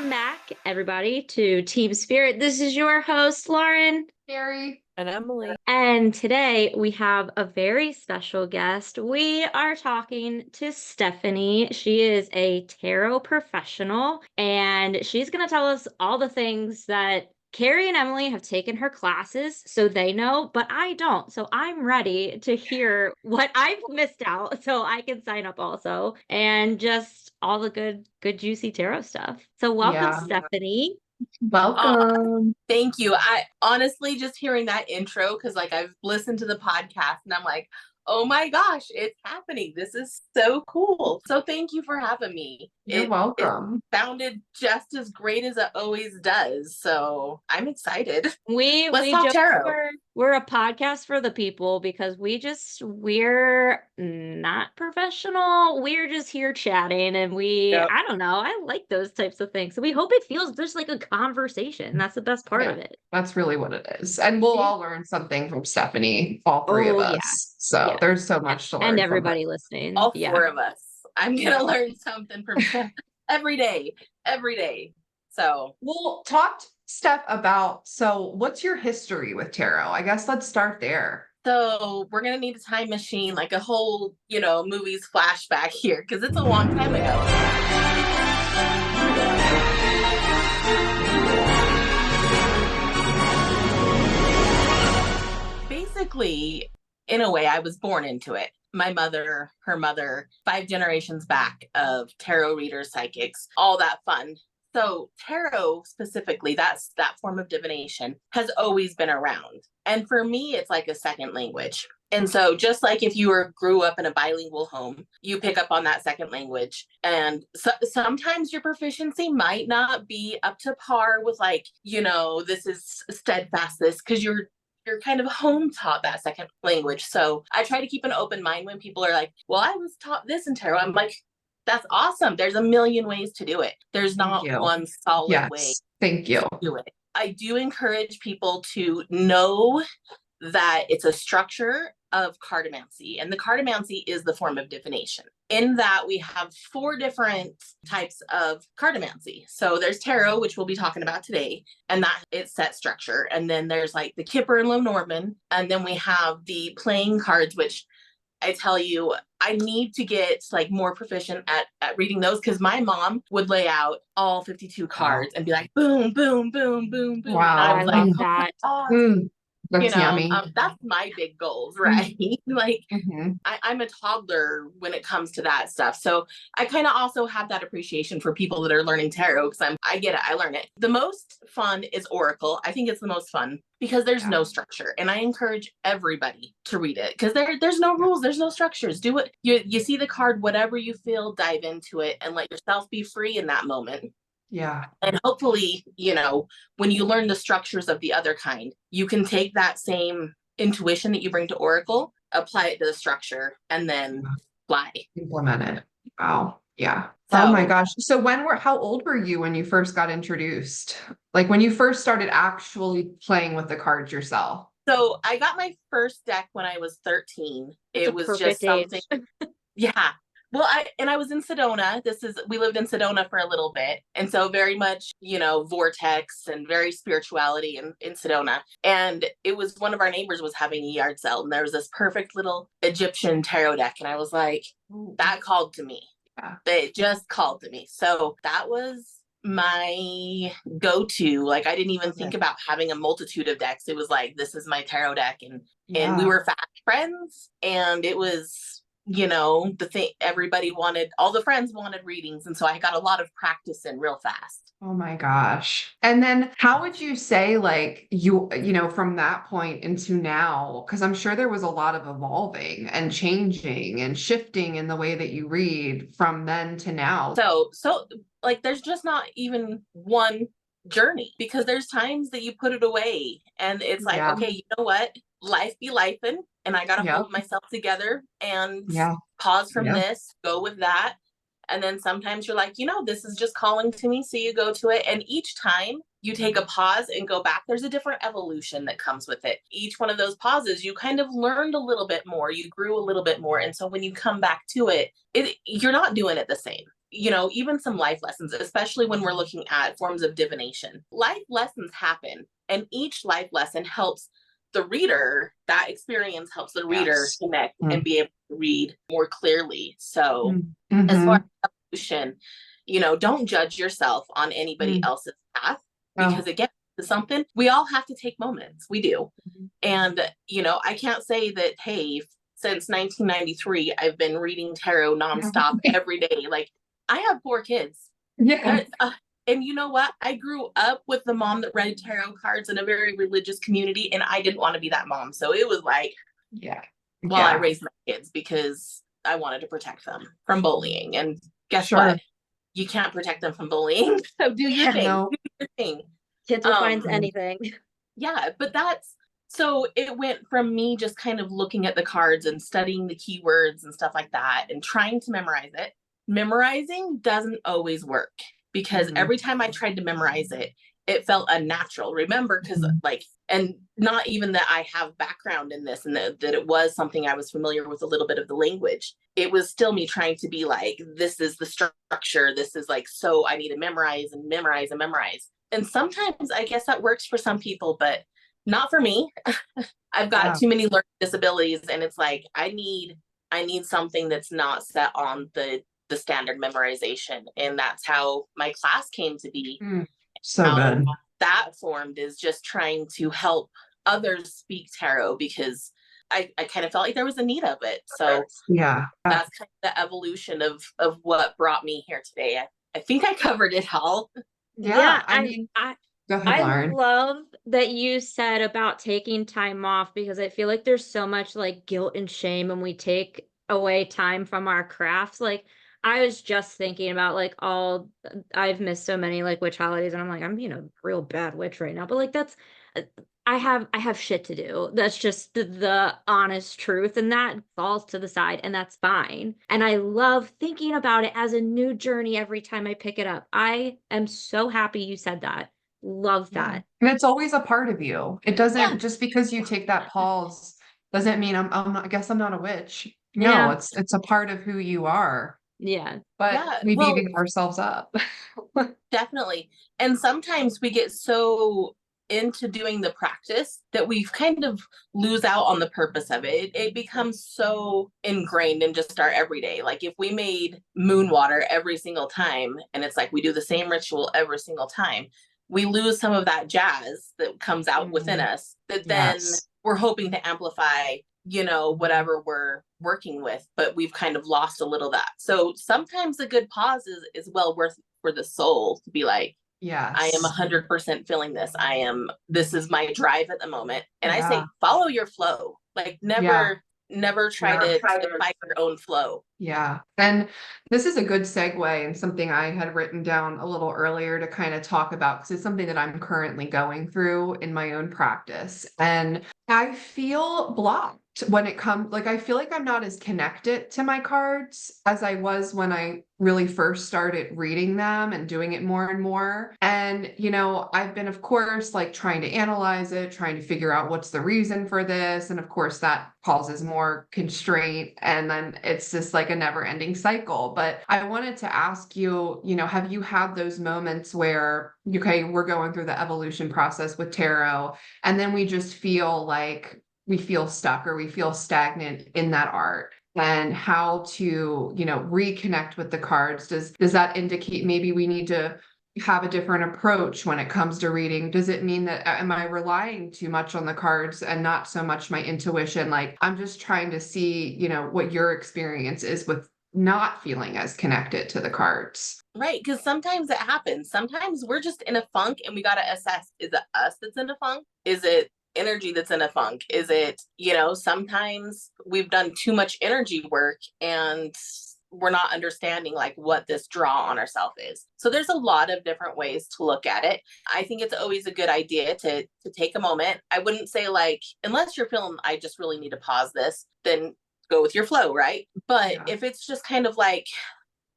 Welcome back, everybody, to Team Spirit. This is your host, Lauren, Carrie, and Emily. And today we have a very special guest. We are talking to Stephanie. She is a tarot professional, and she's going to tell us all the things that Carrie and Emily have taken her classes, so they know, but I don't. So I'm ready to hear what I've missed out so I can sign up also, and just all the good juicy tarot stuff. So welcome, Stephanie. Welcome. Thank you. I honestly, just hearing that intro, because like I've listened to the podcast and I'm like, oh my gosh, it's happening. This is so cool. So thank you for having me. You're welcome. It sounded just as great as it always does. So I'm excited. Let's talk tarot. We're a podcast for the people because we're not professional. We're just here chatting, and I don't know. I like those types of things. So we hope it feels just like a conversation. That's the best part of it. That's really what it is. And we'll all learn something from Stephanie, all three of us. So there's so much to learn. And everybody listening. All four of us. I'm going to learn something from every day. So we'll talk, Steph, about, what's your history with tarot? I guess let's start there. So we're going to need a time machine, like a whole, movies flashback here, because it's a long time ago. Basically, in a way, I was born into it. My mother, her mother, 5 generations back of tarot readers, psychics, all that fun. So tarot specifically, that form of divination has always been around. And for me, it's like a second language. And so just like if you grew up in a bilingual home, you pick up on that second language. And sometimes your proficiency might not be up to par with this is steadfast, because you're kind of home taught that second language. So I try to keep an open mind when people are like, well, I was taught this in tarot. I'm like, that's awesome. There's a million ways to do it. There's not one solid way to do it. I do encourage people to know that it's a structure of cartomancy, and the cartomancy is the form of divination. In that, we have 4 different types of cartomancy. So there's tarot, which we'll be talking about today, and that it's set structure. And then there's like the Kipper and Lenormand, and then we have the playing cards, which I tell you, I need to get more proficient at reading those, because my mom would lay out all 52 cards and be like, boom, boom, boom, boom, boom. Wow. I love that. That's yummy. That's my big goals, right? I'm a toddler when it comes to that stuff. So I kind of also have that appreciation for people that are learning tarot, because I get it, I learn it. The most fun is Oracle. I think it's the most fun because there's no structure, and I encourage everybody to read it, because there's no rules, there's no structures. Do it. You see the card, whatever you feel, dive into it and let yourself be free in that moment. Yeah. And hopefully, when you learn the structures of the other kind, you can take that same intuition that you bring to Oracle, apply it to the structure, and then fly. Implement it. Wow. Yeah. Oh my gosh. So how old were you when you first got introduced? Like when you first started actually playing with the cards yourself? So I got my first deck when I was 13. It was just something. Yeah. Well, I was in Sedona. We lived in Sedona for a little bit. And so very much, vortex and very spirituality in Sedona. And it was one of our neighbors was having a yard sale, and there was this perfect little Egyptian tarot deck. And I was like, that called to me. Yeah. It just called to me. So that was my go-to. Like, I didn't even think about having a multitude of decks. It was like, this is my tarot deck. And we were fast friends. And it was, the thing everybody wanted, all the friends wanted readings. And so I got a lot of practice in real fast. Oh my gosh. And then how would you say from that point into now, because I'm sure there was a lot of evolving and changing and shifting in the way that you read from then to now. So there's just not even one journey, because there's times that you put it away and it's like, okay, you know what? Life be lifing, and I got to hold myself together and pause from this, go with that. And then sometimes you're like, this is just calling to me. So you go to it. And each time you take a pause and go back, there's a different evolution that comes with it. Each one of those pauses, you kind of learned a little bit more. You grew a little bit more. And so when you come back to it, you're not doing it the same. even some life lessons, especially when we're looking at forms of divination. Life lessons happen, and each life lesson helps the reader. That experience helps the reader connect and be able to read more clearly. So as far as evolution, don't judge yourself on anybody else's path, because again, something we all have to take moments. We do. And I can't say that, hey, since 1993 I've been reading tarot nonstop every day. Like, I have 4 kids. And you know what? I grew up with the mom that read tarot cards in a very religious community, and I didn't want to be that mom. So it was like, I raised my kids because I wanted to protect them from bullying. And guess what? You can't protect them from bullying. So do your thing. Do your thing. Kids will find anything. Yeah, but so it went from me just kind of looking at the cards and studying the keywords and stuff like that and trying to memorize it. Memorizing doesn't always work, because every time I tried to memorize it, it felt unnatural. Remember, because and not even that I have background in this and that it was something I was familiar with a little bit of the language. It was still me trying to be like, this is the structure. This is like, so I need to memorize and memorize and memorize. And sometimes I guess that works for some people, but not for me. I've got too many learning disabilities, and it's like, I need something that's not set on the standard memorization. And that's how my class came to be. So good. That formed is just trying to help others speak tarot, because I kind of felt like there was a need of it. So that's kind of the evolution of what brought me here today. I think I covered it all. I mean, go ahead, Lauren. I love that you said about taking time off, because I feel like there's so much like guilt and shame when we take away time from our crafts. Like, I was just thinking about like I've missed so many like witch holidays, and I'm like, I'm being a real bad witch right now. But like, that's I have shit to do. That's just the honest truth, and that falls to the side, and that's fine. And I love thinking about it as a new journey every time I pick it up. I am so happy you said that. Love that. And it's always a part of you. It doesn't just because you take that pause doesn't mean I'm not, I guess I'm not a witch. No, it's a part of who you are. But we beating ourselves up. Definitely. And sometimes we get so into doing the practice that we kind of lose out on the purpose of it. It becomes so ingrained in just our everyday. Like, if we made moon water every single time, and it's like we do the same ritual every single time, we lose some of that jazz that comes out within us, that then we're hoping to amplify, whatever we're working with, but we've kind of lost a little of that. So sometimes a good pause is well worth for the soul to be like, I am 100% feeling this. This is my drive at the moment. And I say, follow your flow. Like, never try to fight your own flow. And this is a good segue, and something I had written down a little earlier to kind of talk about, because it's something that I'm currently going through in my own practice. And I feel blocked when it comes, like, I feel like I'm not as connected to my cards as I was when I really first started reading them and doing it more and more. And, I've been, of course, like trying to analyze it, trying to figure out what's the reason for this. And of course, that causes more constraint. And then it's just like a never ending cycle. But I wanted to ask you, have you had those moments where, okay, we're going through the evolution process with tarot, and then we just feel like we feel stuck or we feel stagnant in that art, and how to, reconnect with the cards? Does that indicate maybe we need to have a different approach when it comes to reading? Does it mean that, am I relying too much on the cards and not so much my intuition? Like, I'm just trying to see, what your experience is with not feeling as connected to the cards. Right, because sometimes it happens. Sometimes we're just in a funk, and we got to assess, is it us that's in a funk? Is it energy that's in a funk? Is it, sometimes we've done too much energy work and we're not understanding like what this draw on ourselves is. So there's a lot of different ways to look at it. I think it's always a good idea to take a moment. I wouldn't say like, unless you're feeling, I just really need to pause this, then go with your flow, right? But if it's just kind of like,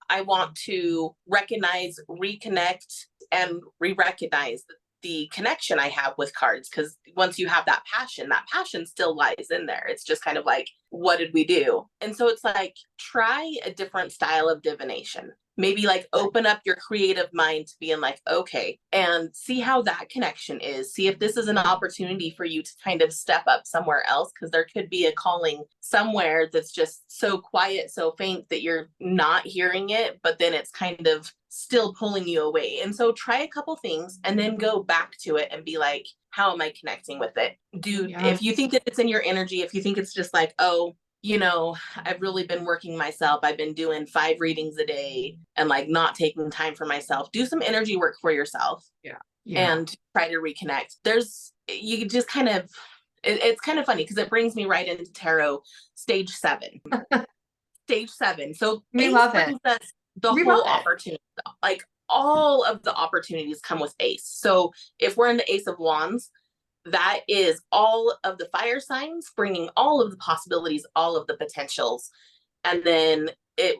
I want to recognize, reconnect, and re-recognize the connection I have with cards, because once you have that passion still lies in there. It's just kind of like, what did we do? And so it's like, try a different style of divination. maybe like open up your creative mind to being like, okay, and see how that connection is. See if this is an opportunity for you to kind of step up somewhere else, because there could be a calling somewhere that's just so quiet, so faint that you're not hearing it, but then it's kind of still pulling you away. And so try a couple things and then go back to it and be like, how am I connecting with it? If you think that it's in your energy, if you think it's just like, oh, I've really been working myself. I've been doing 5 readings a day and like not taking time for myself. Do some energy work for yourself. Yeah. And try to reconnect. You just kind of, it's kind of funny because it brings me right into tarot stage 7. Stage 7. So we Ace love brings it. us the We whole love it. opportunity. Like all of the opportunities come with Ace. So if we're in the Ace of Wands, that is all of the fire signs bringing all of the possibilities, all of the potentials. And then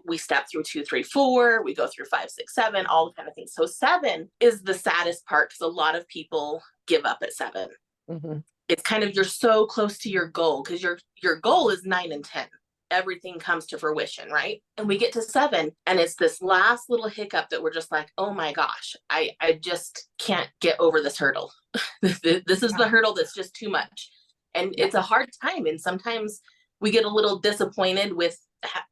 we step through 2, 3, 4, we go through 5, 6, 7, all the kind of things. So 7 is the saddest part because a lot of people give up at 7. Mm-hmm. It's kind of, you're so close to your goal because your goal is 9 and 10. Everything comes to fruition, right? And we get to 7 and it's this last little hiccup that we're just like, oh my gosh, I just can't get over this hurdle. This is the hurdle that's just too much. And it's a hard time. And sometimes we get a little disappointed with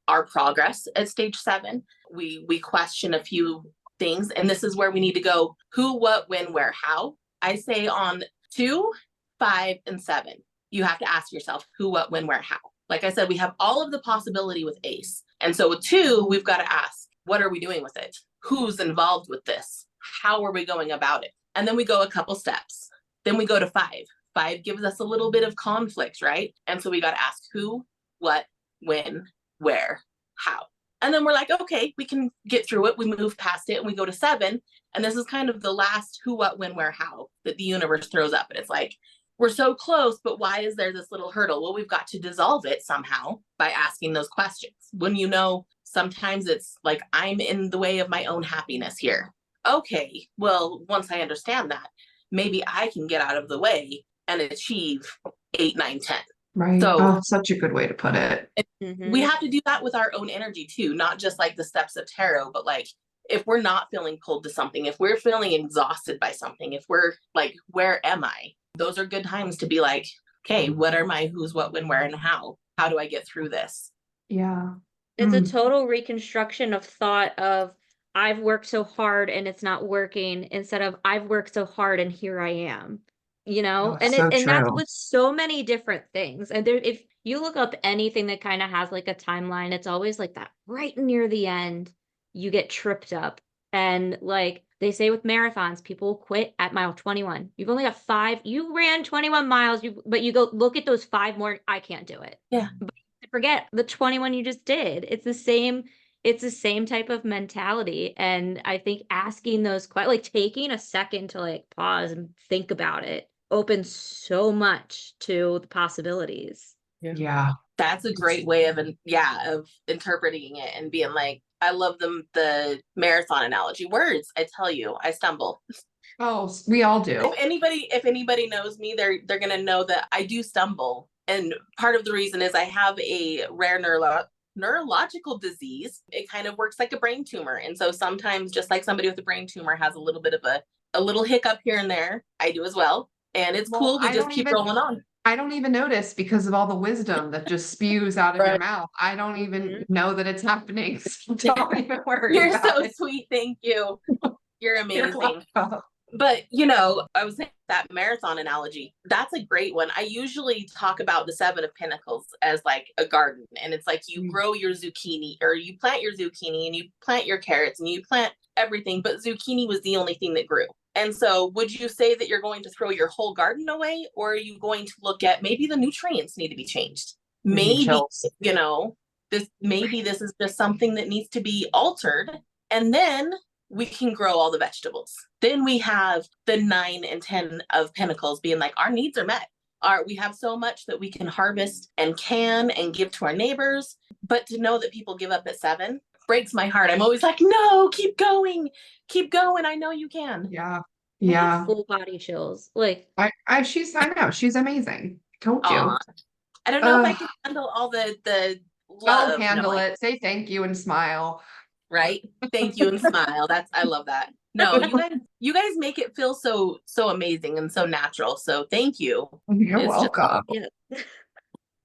our progress at stage 7. We question a few things. And this is where we need to go who, what, when, where, how. I say on 2, 5, and 7, you have to ask yourself who, what, when, where, how. Like I said, we have all of the possibility with Ace. And so with 2, we've got to ask, what are we doing with it? Who's involved with this? How are we going about it? And then we go a couple steps. Then we go to 5. 5 gives us a little bit of conflict, right? And so we got to ask who, what, when, where, how. And then we're like, okay, we can get through it. We move past it and we go to 7. And this is kind of the last who, what, when, where, how that the universe throws up. And it's like, we're so close, but why is there this little hurdle? Well, we've got to dissolve it somehow by asking those questions. When sometimes it's like, I'm in the way of my own happiness here. Okay, well, once I understand that, maybe I can get out of the way and achieve 8, 9, 10. Right. So such a good way to put it. We have to do that with our own energy too, not just like the steps of tarot, but like if we're not feeling pulled to something, if we're feeling exhausted by something, if we're like, where am I? Those are good times to be like, okay, what are my who's, what, when, where, and how? How do I get through this? Yeah. It's a total reconstruction of thought of I've worked so hard and it's not working instead of I've worked so hard and here I am. And so that's true. with so many different things. And if you look up anything that kind of has like a timeline, it's always like that right near the end, you get tripped up. And like they say with marathons, people quit at mile 21. You've only got 5. You ran 21 miles, but you go look at those 5 more. I can't do it. Yeah. But forget the 21 you just did. It's the same type of mentality. And I think asking those questions, like taking a second to like pause and think about it, opens so much to the possibilities. Yeah. That's a great way of interpreting it and being like, I love the marathon analogy. Words, I tell you, I stumble. Oh, we all do. If anybody knows me, they're gonna know that I do stumble. And part of the reason is I have a rare neurological disease. It kind of works like a brain tumor. And so sometimes, just like somebody with a brain tumor has a little bit of a little hiccup here and there, I do as well. And it's cool. We just keep rolling on. I don't even notice because of all the wisdom that just spews out of your mouth. I don't even know that it's happening. So don't even worry. You're so sweet. Thank you. You're amazing. But, I was saying that marathon analogy, that's a great one. I usually talk about the 7 of Pentacles as like a garden. And it's like you grow your zucchini, or you plant your zucchini and you plant your carrots and you plant everything. But zucchini was the only thing that grew. And so would you say that you're going to throw your whole garden away? Or are you going to look at maybe the nutrients need to be changed? Maybe, this is just something that needs to be altered. And then we can grow all the vegetables. Then we have the 9 and 10 of Pentacles being like, our needs are met. We have so much that we can harvest and give to our neighbors. But to know that people give up at 7 breaks my heart. I'm always like, no, keep going. I know you can. Yeah. I have full body chills. Like I know she's amazing. Told you. I don't know if I can handle all the love. I'll handle it. Say thank you and smile. right? Thank you and smile. I love that. No, you guys make it feel so amazing and so natural. So thank you. You're It's just welcome. Yeah.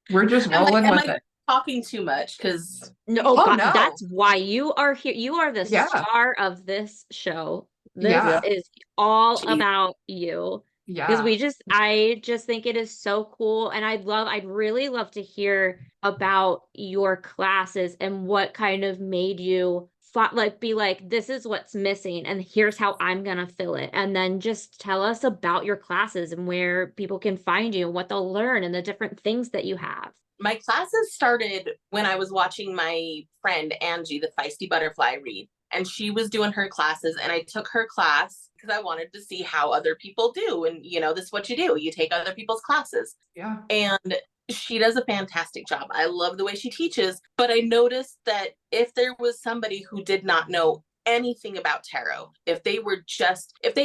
We're just I'm like, rolling am with I it. talking too much? Because No, oh Oh God, no. that's why you are here. You are the Yeah. star of this show. This Yeah. is all geez, about you. Because Yeah. I just think it is so cool. And I'd really love to hear about your classes and what kind of made you like be like, this is what's missing, and here's how I'm gonna fill it. And then just tell us about your classes and where people can find you and what they'll learn and the different things that you have. my classes started when I was watching my friend Angie, the Feisty Butterfly, read. And she was doing her classes, and I took her class because I wanted to see how other people do. And, this is what you do. You take other people's classes. Yeah. And she does a fantastic job. I love the way she teaches. But I noticed that if there was somebody who did not know anything about tarot, if they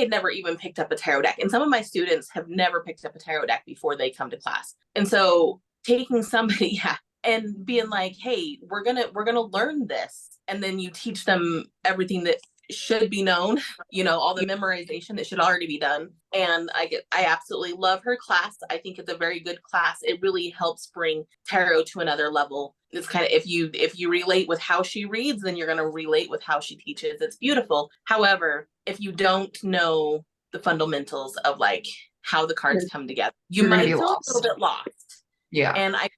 had never even picked up a tarot deck, and some of my students have never picked up a tarot deck before they come to class. And so taking somebody yeah, and being like, hey, we're gonna learn this, and then you teach them everything that should be known, all the memorization that should already be done. And I absolutely love her class. I think it's a very good class. It really helps bring tarot to another level. It's kind of, if you relate with how she reads, then you're going to relate with how she teaches. It's beautiful. However, if you don't know the fundamentals of like how the cards come together, you You're gonna be might feel a little lost. bit lost. Yeah. And I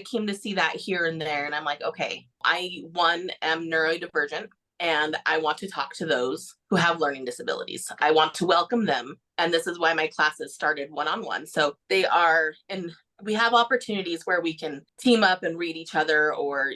came to see that here and there. And I'm like, okay, I am neurodivergent, and I want to talk to those who have learning disabilities. I want to welcome them. And this is why my classes started one-on-one. So and we have opportunities where we can team up and read each other, or,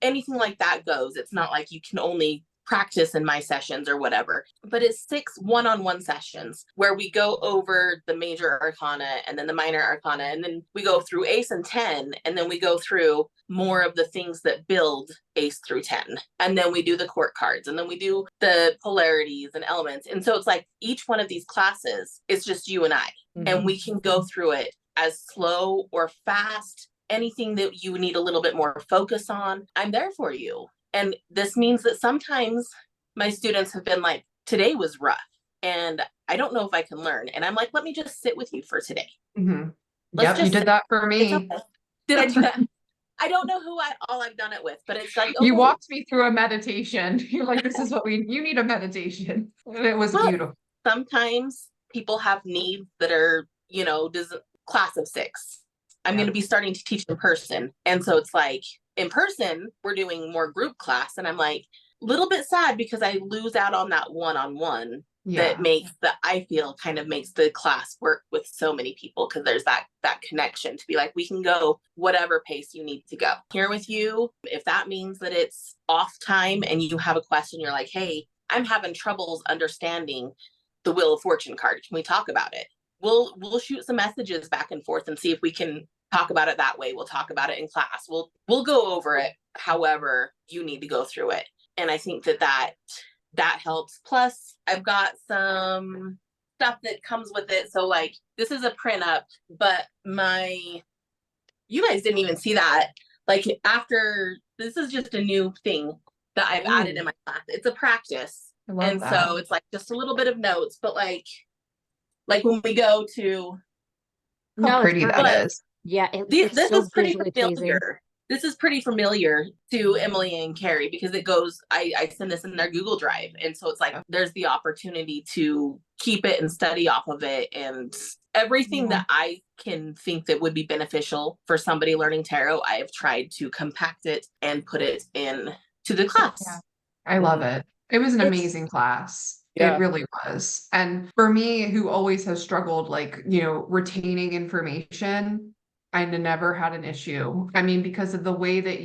anything like that goes. It's not like you can only practice in my sessions or whatever, but it's 6 one-on-one sessions where we go over the major arcana and then the minor arcana, and then we go through ace and 10, and then we go through more of the things that build ace through 10, and then we do the court cards, and then we do the polarities and elements. And so it's like each one of these classes is just you and I, and we can go through it as slow or fast, anything that you need a little bit more focus on, I'm there for you. And this means that sometimes my students have been like, today was rough and I don't know if I can learn. And I'm like, let me just sit with you for today. Mm-hmm. Let's Yep, you just did sit. that for me. Okay. Did I do that? I don't know all I've done it with, but it's like, okay. You walked me through a meditation. You're like, this is what you need a meditation. And it was beautiful. Sometimes people have needs that are, class of 6. I'm going to be starting to teach in person. And so it's like, in person, we're doing more group class. And I'm like, a little bit sad because I lose out on that one-on-one that I feel kind of makes the class work with so many people, because there's that connection to be like, we can go whatever pace you need to go here with you. If that means that it's off time and you have a question, you're like, hey, I'm having troubles understanding the Wheel of Fortune card. Can we talk about it? We'll shoot some messages back and forth and see if we can talk about it that way. We'll talk about it in class. We'll go over it however you need to go through it. And I think that helps. Plus, I've got some stuff that comes with it. So like, this is a print up, but you guys didn't even see that. Like, after, this is just a new thing that I've added in my class. It's a practice. And that. So it's like just a little bit of notes, but like when we go to how pretty that is. Yeah, this is pretty familiar. This is pretty familiar to Emily and Carrie, because it goes, I send this in their Google Drive. And so it's like, there's the opportunity to keep it and study off of it, and everything that I can think that would be beneficial for somebody learning tarot, I have tried to compact it and put it in to the class. Yeah. I love it. It was an amazing class. Yeah. It really was. And for me, who always has struggled, like, retaining information, I never had an issue. I mean, because of the way that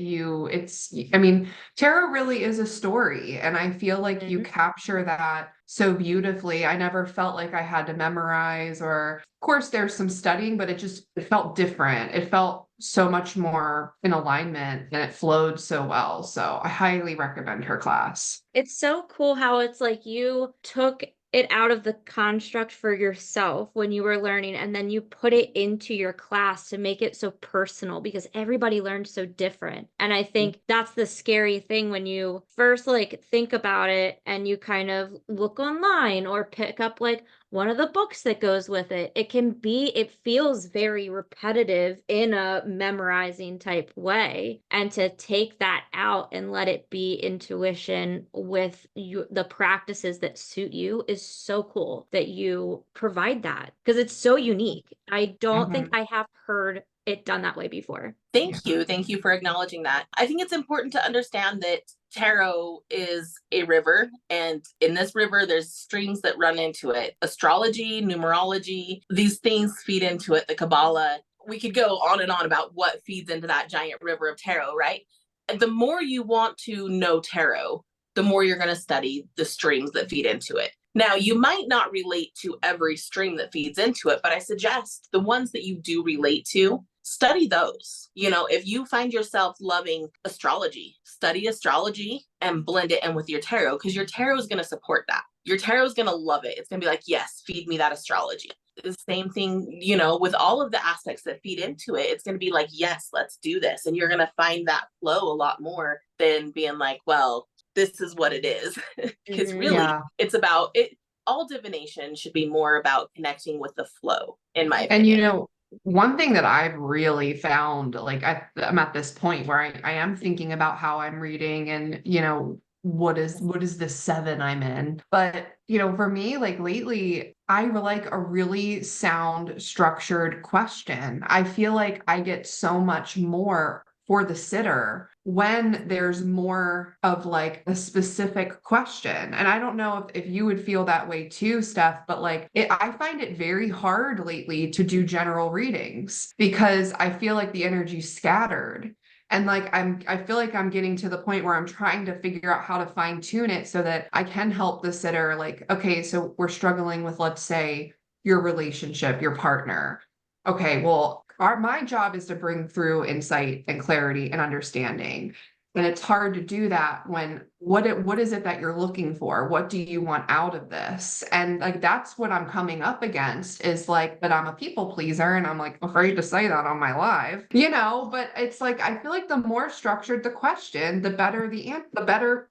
tarot really is a story. And I feel like you capture that so beautifully. I never felt like I had to memorize, or of course there's some studying, but it felt different. It felt so much more in alignment, and it flowed so well. So I highly recommend her class. It's so cool how it's like you took it out of the construct for yourself when you were learning, and then you put it into your class to make it so personal because everybody learned so different. And I think that's the scary thing when you first like think about it and you kind of look online or pick up like one of the books that goes with it. It feels very repetitive in a memorizing type way. And to take that out and let it be intuition with the practices that suit you is so cool that you provide that because it's so unique. I don't think I have heard it done that way before. Thank you. Thank you for acknowledging that. I think it's important to understand that tarot is a river, and in this river, there's streams that run into it. Astrology, numerology, these things feed into it, the Kabbalah. We could go on and on about what feeds into that giant river of tarot, right? And the more you want to know tarot, the more you're going to study the streams that feed into it. Now, you might not relate to every stream that feeds into it, but I suggest the ones that you do relate to, study those. You know, if you find yourself loving astrology, study astrology and blend it in with your tarot, because your tarot is going to support that. Your tarot is going to love it. It's going to be like, yes, feed me that astrology. The same thing, you know, with all of the aspects that feed into it, it's going to be like, yes, let's do this. And you're going to find that flow a lot more than being like, well, this is what it is. Because really, it's about it. All divination should be more about connecting with the flow, in my opinion. And you know, one thing that I've really found, like I'm at this point where I am thinking about how I'm reading and, you know, what is the 7 I'm in. But, you know, for me, like lately, I like a really sound, structured question. I feel like I get so much more for the sitter when there's more of like a specific question. And I don't know if you would feel that way too, Steph, but like I find it very hard lately to do general readings because I feel like the energy's scattered. And like I feel like I'm getting to the point where I'm trying to figure out how to fine tune it so that I can help the sitter. Like, okay, so we're struggling with, let's say, your relationship, your partner. Okay, well, my job is to bring through insight and clarity and understanding. And it's hard to do that when what is it that you're looking for? What do you want out of this? And like that's what I'm coming up against is like, but I'm a people pleaser and I'm like afraid to say that on my live, you know, but it's like I feel like the more structured the question, the better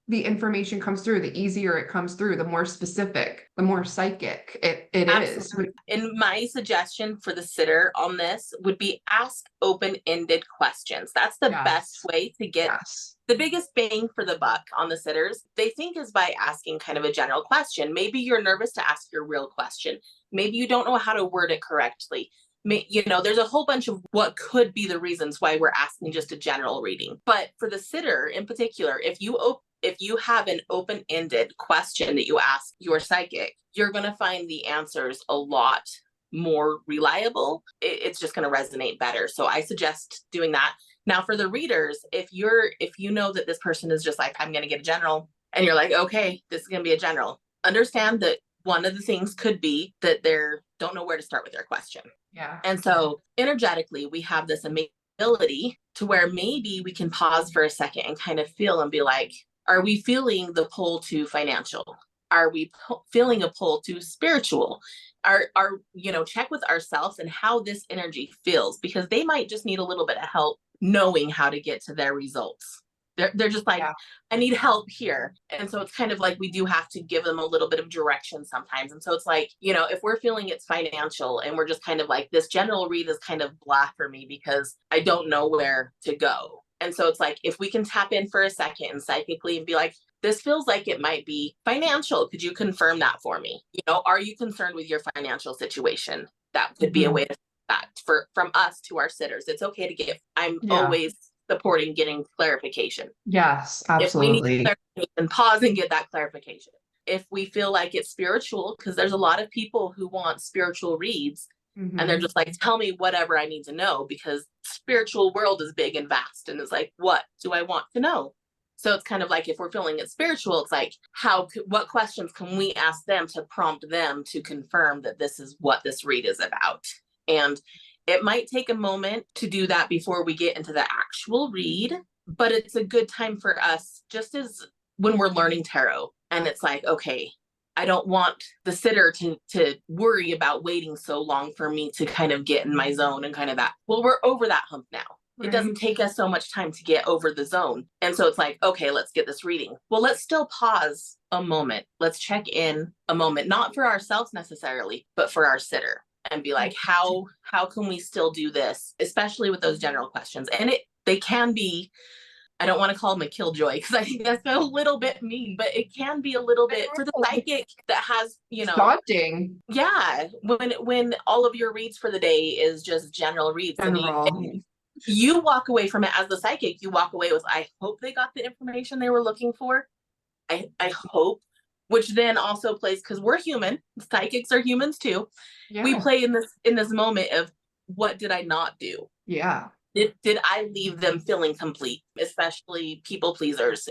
the information comes through, the easier it comes through, the more specific, the more psychic it is. And my suggestion for the sitter on this would be ask open-ended questions. That's the best way to get the biggest bang for the buck on the sitters. They think is by asking kind of a general question. Maybe you're nervous to ask your real question. Maybe you don't know how to word it correctly. You know, there's a whole bunch of what could be the reasons why we're asking just a general reading. But for the sitter in particular, if you have an open-ended question that you ask your psychic, you're going to find the answers a lot more reliable. It's just going to resonate better. So I suggest doing that. Now for the readers, if you know that this person is just like, I'm going to get a general, and you're like, okay, this is going to be a general, understand that one of the things could be that they don't know where to start with their question. Yeah. And so energetically, we have this ability to where maybe we can pause for a second and kind of feel and be like, are we feeling the pull to financial? Are we feeling a pull to spiritual? Check with ourselves and how this energy feels, because they might just need a little bit of help knowing how to get to their results. They're just like, I need help here. And so it's kind of like we do have to give them a little bit of direction sometimes. And so it's like, you know, if we're feeling it's financial and we're just kind of like, this general read is kind of blah for me because I don't know where to go. And so it's like, if we can tap in for a second and psychically and be like, this feels like it might be financial. Could you confirm that for me? You know, are you concerned with your financial situation? That could be a way to that from us to our sitters. It's okay to give. I'm always supporting getting clarification. Yes, absolutely. If we need clarification, pause and get that clarification. If we feel like it's spiritual, because there's a lot of people who want spiritual reads, and they're just like, tell me whatever I need to know, because spiritual world is big and vast. And it's like, what do I want to know? So it's kind of like, if we're feeling it spiritual, it's like, what questions can we ask them to prompt them to confirm that this is what this read is about? And it might take a moment to do that before we get into the actual read, but it's a good time for us, just as when we're learning tarot and it's like, okay, I don't want the sitter to worry about waiting so long for me to kind of get in my zone and kind of that. Well, we're over that hump now. It doesn't take us so much time to get over the zone. And so it's like, okay, let's get this reading. Well, let's still pause a moment. Let's check in a moment, not for ourselves necessarily, but for our sitter, and be like, how can we still do this, especially with those general questions. And they can be, I don't want to call them a killjoy because I think that's a little bit mean, but it can be a little bit for the psychic that has, daunting. Yeah, when all of your reads for the day is just general reads, and you walk away from it as the psychic, you walk away with, I hope they got the information they were looking for. I hope, which then also plays, because we're human, psychics are humans too. Yeah. We play in this moment of, what did I not do? Yeah. Did I leave them feeling complete? Especially people pleasers.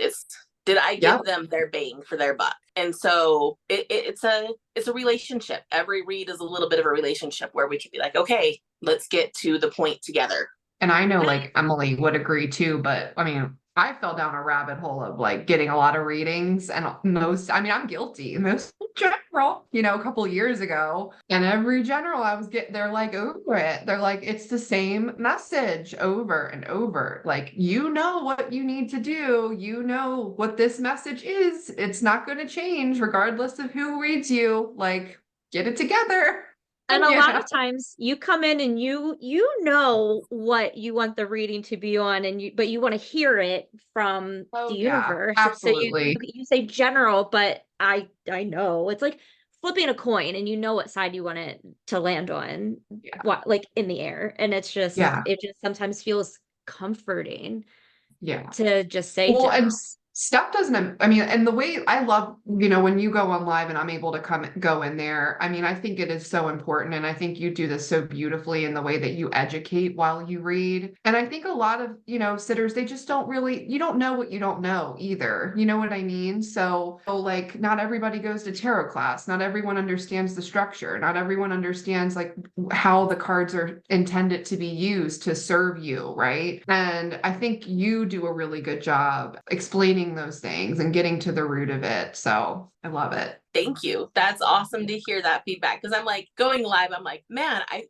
Did I give them their bang for their buck? And so it's a relationship. Every read is a little bit of a relationship where we can be like, okay, let's get to the point together. And I know like Emily would agree too, but I mean, I fell down a rabbit hole of like getting a lot of readings, and I'm guilty. Most general, a couple of years ago, and every general they're like over it. They're like, it's the same message over and over. Like, what you need to do. What this message is. It's not going to change regardless of who reads you. Like, get it together. And a lot of times you come in and you know what you want the reading to be on, but you want to hear it from the universe. Absolutely. So you say general, but I know it's like flipping a coin, and you know what side you want it to land on, like in the air. And it's just, it just sometimes feels comforting to just say general. And stuff doesn't, and the way I love, when you go on live and I'm able to go in there, I think it is so important. And I think you do this so beautifully in the way that you educate while you read. And I think a lot of, sitters, they just you don't know what you don't know either. You know what I mean? So like, not everybody goes to tarot class. Not everyone understands the structure. Not everyone understands like how the cards are intended to be used to serve you. Right. And I think you do a really good job explaining those things and getting to the root of it. So I love it. Thank you. That's awesome to hear that feedback. Because I'm like, going live, I'm like, man, I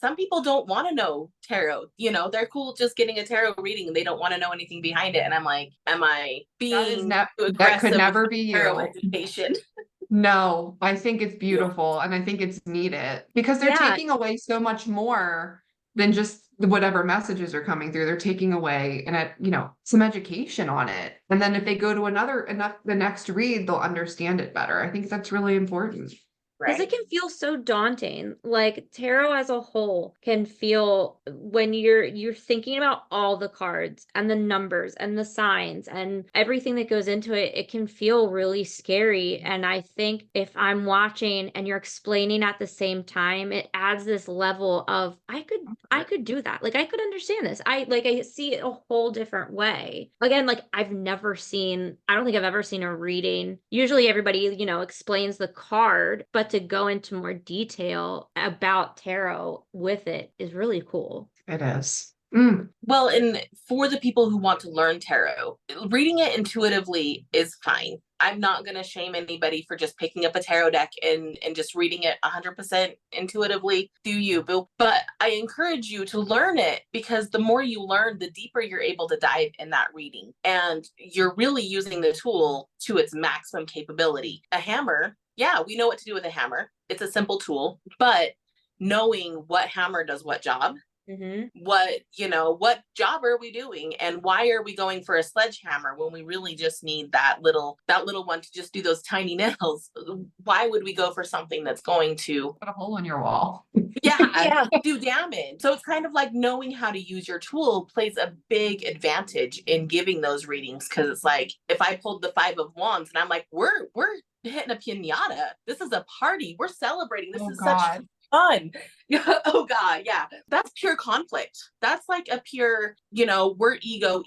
some people don't want to know tarot. They're cool just getting a tarot reading and they don't want to know anything behind it. And I'm like, am I being too aggressive? That could never be tarot you. Education. No, I think it's beautiful, and I think it's needed, because they're taking away so much more than just whatever messages are coming through. They're taking away some education on it. And then if they go to the next read, they'll understand it better. I think that's really important. Because it can feel so daunting. Like tarot as a whole can feel, when you're thinking about all the cards and the numbers and the signs and everything that goes into it, it can feel really scary. And I think if I'm watching and you're explaining at the same time, it adds this level of, I could do that. Like, I could understand this. I see it a whole different way. Again, like I don't think I've ever seen a reading. Usually everybody, explains the card, but to go into more detail about tarot with it is really cool. It is. Well, and for the people who want to learn tarot, reading it intuitively is fine. I'm not going to shame anybody for just picking up a tarot deck and just reading it 100% intuitively. Do you, Bill? But I encourage you to learn it, because the more you learn, the deeper you're able to dive in that reading. And you're really using the tool to its maximum capability. A hammer, we know what to do with a hammer. It's a simple tool, but knowing what hammer does what job, what job are we doing, and why are we going for a sledgehammer when we really just need that little one to just do those tiny nails? Why would we go for something that's going to put a hole in your wall? Do damage. So it's kind of like knowing how to use your tool plays a big advantage in giving those readings, because it's like, if I pulled the 5 of Wands and I'm like, we're hitting a piñata. This is a party. We're celebrating. This is such fun. Oh God, yeah. That's pure conflict. That's like a pure, we're ego.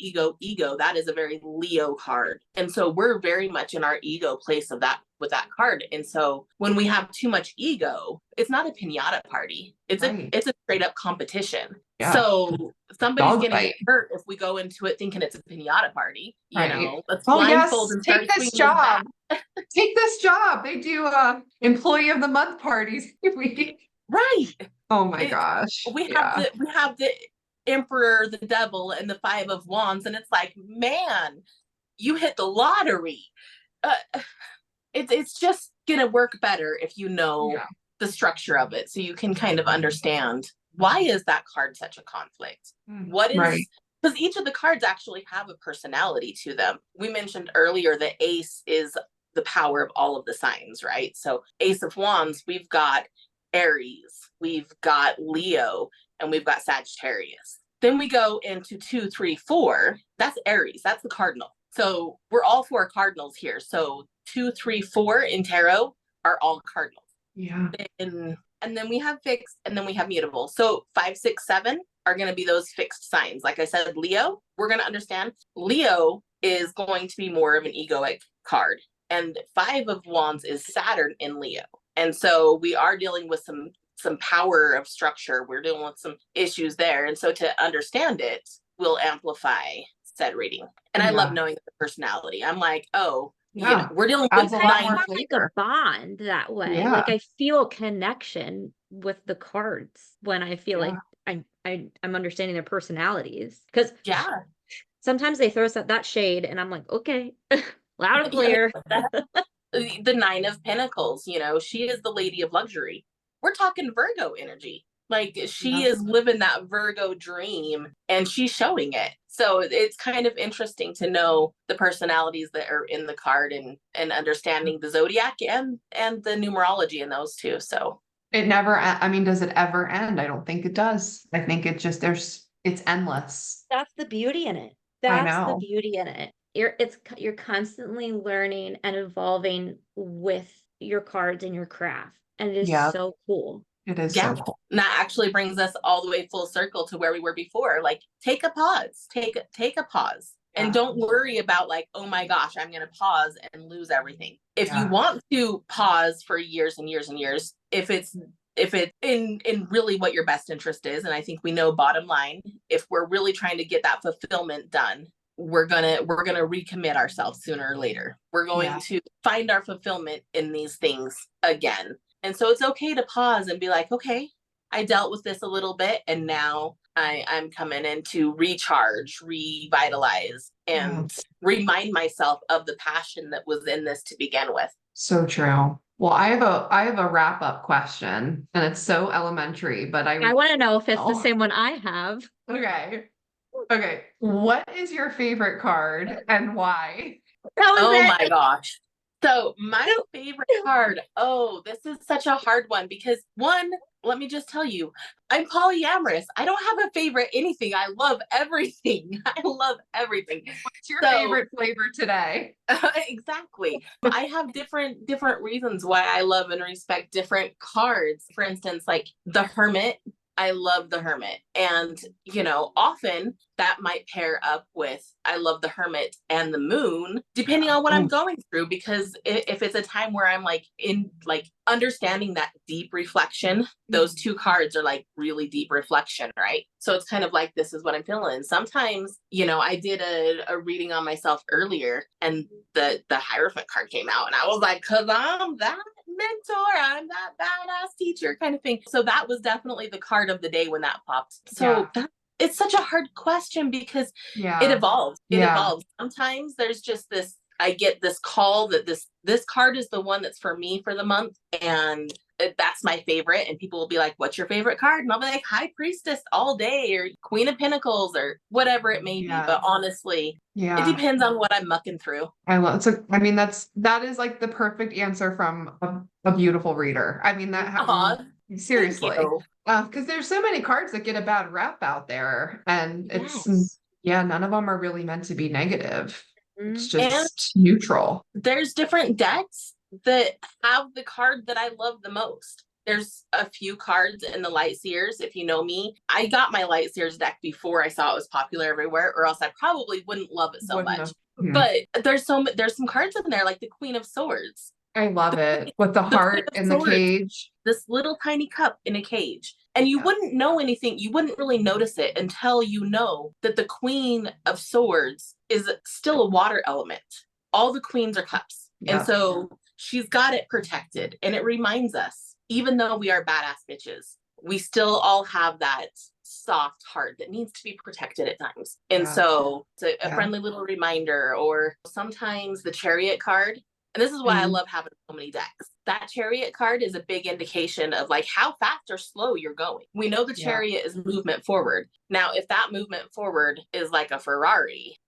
That is a very Leo card. And so we're very much in our ego place of that with that card. And so when we have too much ego, it's not a piñata party. It's a straight up competition. Yeah. So somebody's dog gonna fight. get hurt if we go into it thinking it's a pinata party. You Right. know, let's Oh blindfold yes, and take start this swinging this job. bat. Take this job. They do employee of the month parties. Right. Oh my It, gosh. we have Yeah. the emperor, the devil, and the five of wands, and it's like, man, you hit the lottery. Uh, it's just gonna work better if you know Yeah. the structure of it, so you can kind of understand why is that card such a conflict. What is, Right. because each of the cards actually have a personality to them. We mentioned earlier that ace is the power of all of the signs, right? So ace of wands, we've got Aries, we've got Leo, and we've got Sagittarius. Then we go into 2, 3, 4. That's Aries. That's the cardinal. So we're all 4 cardinals here. So 2, 3, 4 in tarot are all cardinals. Yeah. And then we have fixed, and then we have mutable. So 5, 6, 7 are going to be those fixed signs. Like I said, Leo, we're going to understand. Leo is going to be more of an egoic card. And 5 of wands is Saturn in Leo. And so we are dealing with some power of structure. We're dealing with some issues there. And so to understand it will amplify said reading. And I love knowing the personality. I'm like, oh, you know, we're dealing with Adds a lot more Like a flavor. bond that way. Yeah. Like I feel connection with the cards when I feel like I'm understanding their personalities. Because yeah, sometimes they throw us that shade, and I'm like, okay, loud and clear. the 9 of Pentacles, you know, she is the lady of luxury. We're talking Virgo energy. Like she is living that Virgo dream and she's showing it. So it's kind of interesting to know the personalities that are in the card and understanding the zodiac and the numerology in those two. So It never, I mean, does it ever end? I don't think it does. I think it just, it's endless. That's the beauty in it. I That's the know. beauty in it. You're constantly learning and evolving with your cards and your craft. And it is so cool. It is so cool. And that actually brings us all the way full circle to where we were before. Like, take a pause, take a pause. And don't worry about like, oh my gosh, I'm going to pause and lose everything. If you want to pause for years and years and years, if it's in really what your best interest is, and I think we know bottom line, if we're really trying to get that fulfillment done, we're gonna recommit ourselves sooner or later. We're going to find our fulfillment in these things again. And so it's okay to pause and be like, okay, I dealt with this a little bit, and now I'm coming in to recharge, revitalize, and remind myself of the passion that was in this to begin with. So true. Well, I have a wrap up question, and it's so elementary, but I want to know if it's the same one I have. Okay. What is your favorite card and why? My gosh. So my favorite card, this is such a hard one because one, let me just tell you, I'm polyamorous. I don't have a favorite anything. I love everything. I love everything. What's your favorite flavor today? Exactly. I have different reasons why I love and respect different cards. For instance, like the Hermit. I love the Hermit. And, you know, often that might pair up with I love the Hermit and the Moon, depending on what I'm going through. Because if it's a time where I'm like in like understanding that deep reflection, those two cards are like really deep reflection, right? So it's kind of like, this is what I'm feeling. Sometimes, you know, I did a reading on myself earlier and the Hierophant card came out and I was like, cause I'm that mentor, I'm that badass teacher kind of thing. So that was definitely the card of the day when that popped. So it's such a hard question because it evolves. It evolves. Sometimes there's just this, I get this call that this card is the one that's for me for the month, and that's my favorite. And people will be like, what's your favorite card? And I'll be like, High Priestess all day, or Queen of Pentacles, or whatever it may be. But honestly, it depends on what I'm mucking through. I love so I mean that is like the perfect answer from a beautiful reader. I mean that seriously. Because there's so many cards that get a bad rap out there, and it's none of them are really meant to be negative. It's just neutral. There's different decks that have the card that I love the most. There's a few cards in the Lightseers. If you know me, I got my Lightseers deck before I saw it was popular everywhere, or else I probably wouldn't love it so much. But there's some cards in there like the Queen of Swords. I love it. With the The Queen heart of in the Swords, cage. this little tiny cup in a cage. And you Yeah. wouldn't know anything, you wouldn't really notice it until you know that the Queen of Swords is still a water element. All the queens are cups. And Yeah. so she's got it protected. And it reminds us, even though we are badass bitches, we still all have that soft heart that needs to be protected at times. And Yeah. so it's a Yeah. friendly little reminder, or sometimes the Chariot card. And this is why I love having so many decks. That Chariot card is a big indication of like how fast or slow you're going. We know the Chariot is movement forward. Now, if that movement forward is like a Ferrari,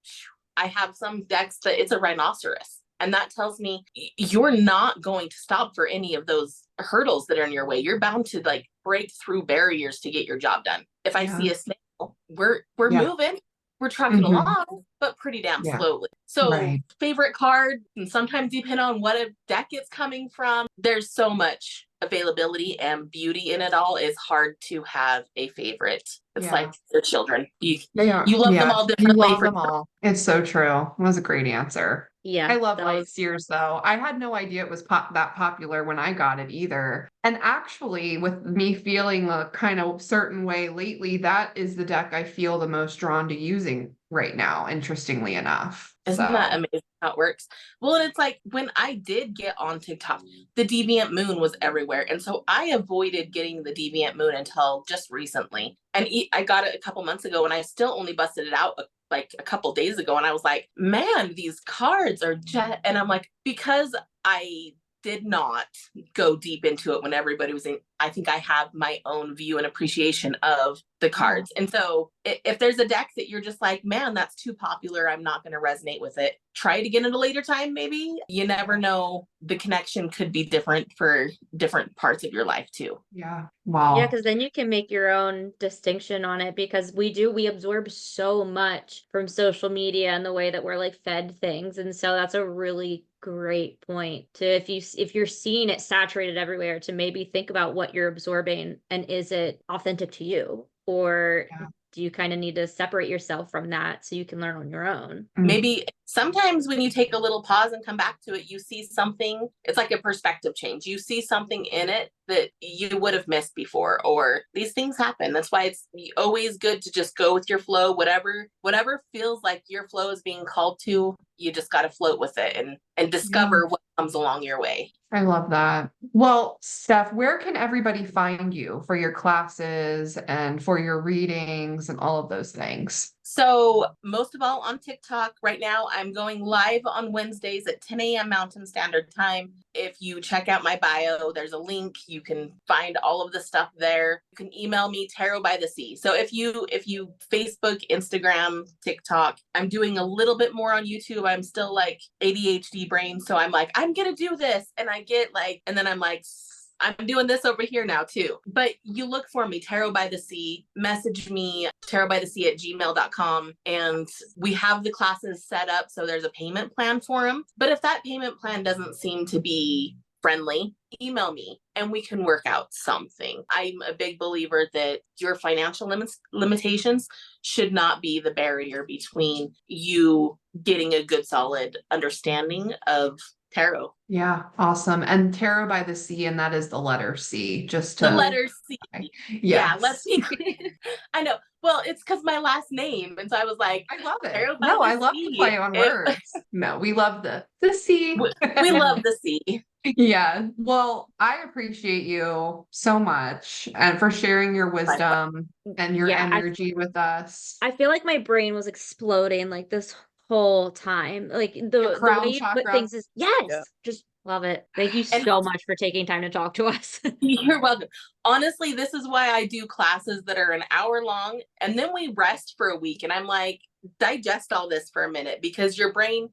I have some decks that it's a rhinoceros. And that tells me you're not going to stop for any of those hurdles that are in your way. You're bound to like break through barriers to get your job done. If I see a snail, we're moving, we're trucking along, but pretty damn slowly. So favorite card, and sometimes depending on what a deck it's coming from, there's so much availability and beauty in it all. It's hard to have a favorite. It's like your children. You love them all differently. You love them all. It's so true. It was a great answer. Yeah. I love light seers though. I had no idea it was that popular when I got it either. And actually, with me feeling a kind of certain way lately, that is the deck I feel the most drawn to using right now, interestingly enough. Isn't that amazing how it works? Well, and it's like when I did get on TikTok, the Deviant Moon was everywhere. And so I avoided getting the Deviant Moon until just recently. And I got it a couple months ago, and I still only busted it out like a couple days ago. And I was like, man, these cards are just, and I'm like, because I did not go deep into it when everybody was in, I think I have my own view and appreciation of the cards. And so if there's a deck that you're just like, man, that's too popular, I'm not going to resonate with it, try it again at a later time. Maybe you never know, the connection could be different for different parts of your life too. Yeah. Wow. Yeah, because then you can make your own distinction on it, because we absorb so much from social media and the way that we're like fed things. And so that's a really great point to, if you're seeing it saturated everywhere, to maybe think about what you're absorbing, and is it authentic to you, or do you kind of need to separate yourself from that so you can learn on your own? Maybe sometimes when you take a little pause and come back to it, you see something, it's like a perspective change. You see something in it that you would have missed before, or these things happen. That's why it's always good to just go with your flow. Whatever feels like your flow is being called to, you just got to float with it and discover what comes along your way. I love that. Well, Steph, where can everybody find you for your classes and for your readings and all of those things? So most of all on TikTok right now, I'm going live on Wednesdays at 10 a.m. Mountain Standard Time. If you check out my bio, there's a link. You can find all of the stuff there. You can email me, TarotbytheC. So if you Facebook, Instagram, TikTok, I'm doing a little bit more on YouTube. I'm still like ADHD brain. So I'm like, I'm going to do this. And I get like, and then I'm like, I'm doing this over here now too. But you look for me, TarotbytheC, message me, tarotbytheC@gmail.com. And we have the classes set up, so there's a payment plan for them. But if that payment plan doesn't seem to be friendly, email me and we can work out something. I'm a big believer that your financial limitations should not be the barrier between you getting a good, solid understanding of tarot. Yeah, awesome. And Tarot by the C, and that is the letter C, just to the letter C. Yeah, let's be clear. I know. Well, it's because my last name, and so I was like, I love it. Tarot by No, the I love C. to play on words. No, we love the C. We love the C. Yeah. Well, I appreciate you so much and for sharing your wisdom and your energy with us. I feel like my brain was exploding like this whole time. Like the way you put things is just love it. Thank you so much for taking time to talk to us. You're welcome. Honestly, this is why I do classes that are an hour long, and then we rest for a week, and I'm like, digest all this for a minute, because your brain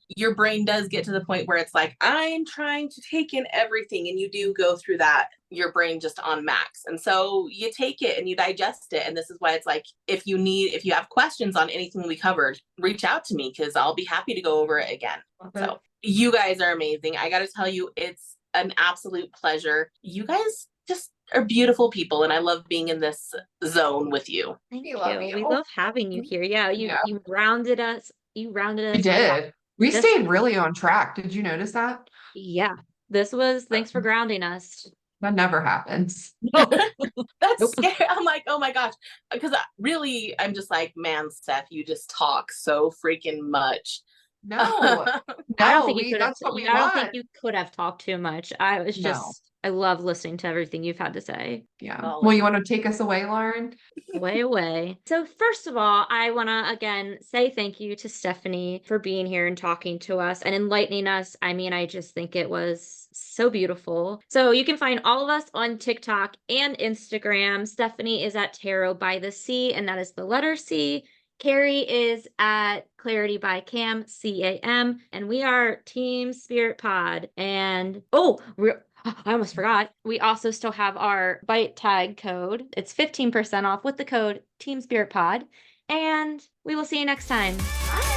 does get to the point where it's like, I'm trying to take in everything, and you do go through that, your brain just on max. And so you take it and you digest it. And this is why it's like, if you have questions on anything we covered, reach out to me, because I'll be happy to go over it again. So you guys are amazing. I got to tell you, it's an absolute pleasure. You guys just are beautiful people, and I love being in this zone with you. Thank you. We love having you here. Yeah, you rounded us. You rounded us. We did. We stayed really on track. Did you notice that? Yeah. Thanks for grounding us. That never happens. That's Nope. scary. I'm like, oh my gosh. Because really, I'm just like, man, Steph, you just talk so freaking much. No, I don't no, think you could have, that's what we I don't think want. you could have talked too much. No. I love listening to everything you've had to say. Yeah. Well, Well, you want to take us away, Lauren? Way away. So first of all, I want to again say thank you to Stephanie for being here and talking to us and enlightening us. I mean, I just think it was so beautiful. So you can find all of us on TikTok and Instagram. Stephanie is at Tarot by the C, and that is the letter C. Carrie is at Clarity by Cam, CAM, and we are Team Spirit Pod. And I almost forgot. We also still have our bite tag code. It's 15% off with the code Team Spirit Pod. And we will see you next time. Bye.